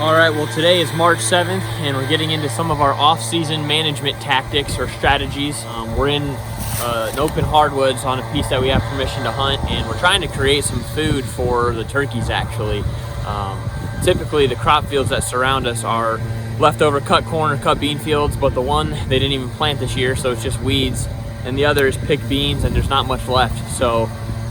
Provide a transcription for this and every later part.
All right, well today is March 7th and we're getting into some of our off-season management tactics or strategies. We're in an open hardwoods on a piece that we have permission to hunt, and we're trying to create some food for the turkeys actually. Typically the crop fields that surround us are leftover cut corn or cut bean fields, but the one they didn't even plant this year, so it's just weeds, and the other is picked beans and there's not much left. So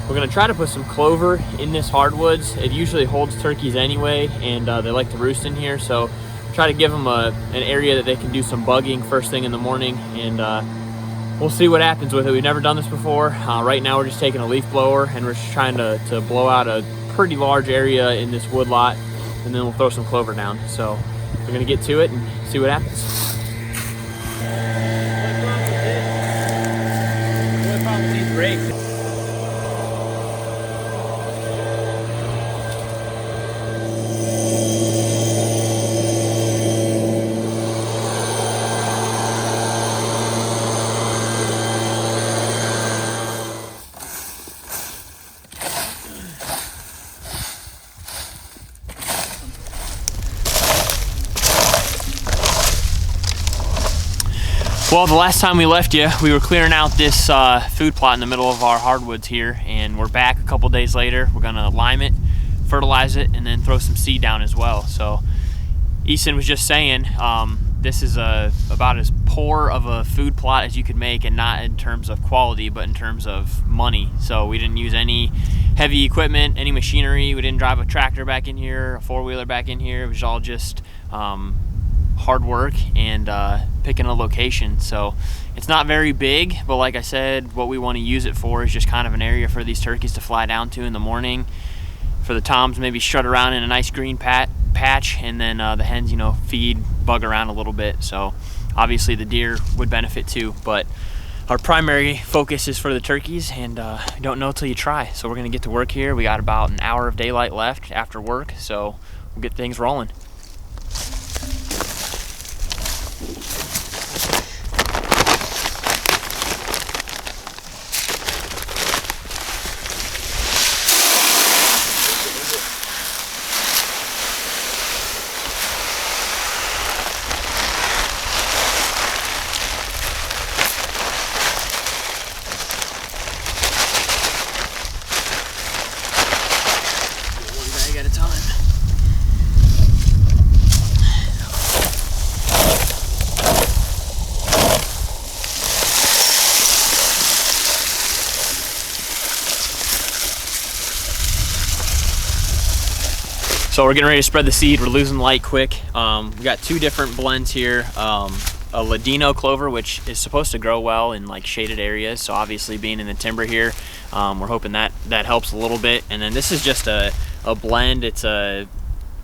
we're gonna try to put some clover in this hardwoods. It usually holds turkeys anyway, and they like to roost in here, so try to give them an area that they can do some bugging first thing in the morning, and we'll see what happens with it. We've never done this before. Right now we're just taking a leaf blower and we're just trying to blow out a pretty large area in this wood lot, and then we'll throw some clover down. So we're gonna get to it and see what happens. What's wrong with these brakes? Well, the last time we left you, we were clearing out this food plot in the middle of our hardwoods here, and we're back a couple days later. We're gonna lime it, fertilize it, and then throw some seed down as well. So Easton was just saying, this is about as poor of a food plot as you could make, and not in terms of quality, but in terms of money. So we didn't use any heavy equipment, any machinery. We didn't drive a tractor back in here, a four-wheeler back in here. It was all just hard work and picking a location. So it's not very big, but like I said, what we want to use it for is just kind of an area for these turkeys to fly down to in the morning, for the toms maybe strut around in a nice green patch, and then the hens, you know, feed, bug around a little bit. So obviously the deer would benefit too, but our primary focus is for the turkeys, and you don't know till you try. So we're gonna get to work here. We got about an hour of daylight left after work, so we'll get things rolling. So we're getting ready to spread the seed. We're losing light quick. We got two different blends here. A Ladino clover, which is supposed to grow well in like shaded areas. So obviously being in the timber here, we're hoping that helps a little bit. And then this is just a blend. It's a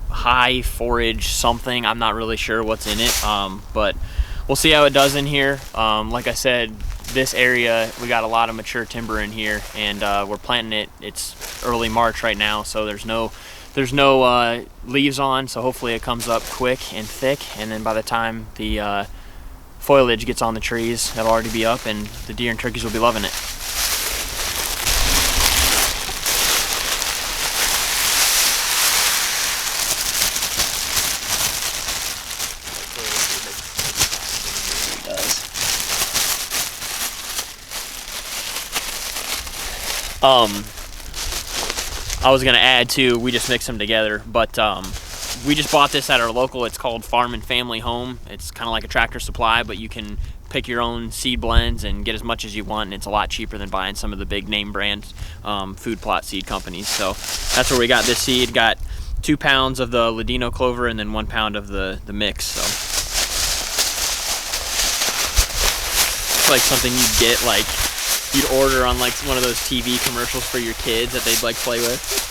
high forage something. I'm not really sure what's in it, but we'll see how it does in here. Like I said, this area, we got a lot of mature timber in here, and we're planting it. It's early March right now, so there's no leaves on, so hopefully it comes up quick and thick, and then by the time the foliage gets on the trees, it'll already be up, and the deer and turkeys will be loving it. I was gonna add too, we just mix them together, but we just bought this at our local. It's called Farm and Family Home. It's kind of like a Tractor Supply, but you can pick your own seed blends and get as much as you want, and it's a lot cheaper than buying some of the big name brand food plot seed companies. So that's where we got this seed. Got 2 pounds of the Ladino clover and then 1 pound of the mix. So it's like something you'd get, like you'd order on like one of those TV commercials for your kids that they'd like play with.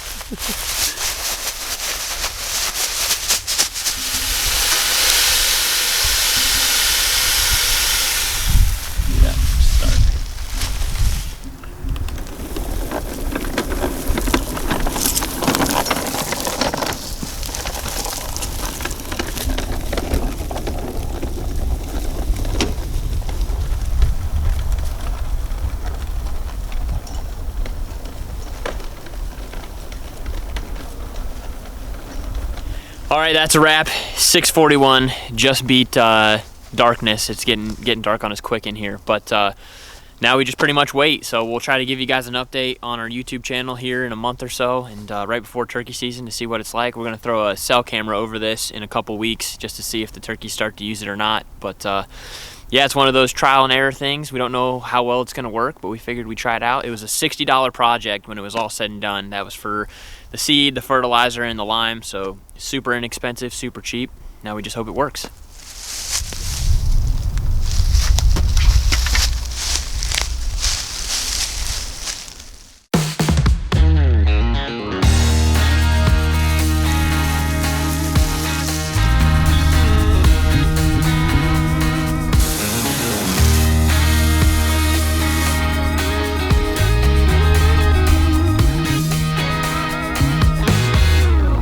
All right, that's a wrap. 6:41, just beat darkness. It's getting dark on us quick in here, but now we just pretty much wait. So we'll try to give you guys an update on our YouTube channel here in a month or so, and right before turkey season to see what it's like. We're gonna throw a cell camera over this in a couple weeks just to see if the turkeys start to use it or not. But yeah, it's one of those trial and error things. We don't know how well it's gonna work, but we figured we'd try it out. It was a $60 project when it was all said and done. That was for the seed, the fertilizer, and the lime, so super inexpensive, super cheap. Now we just hope it works.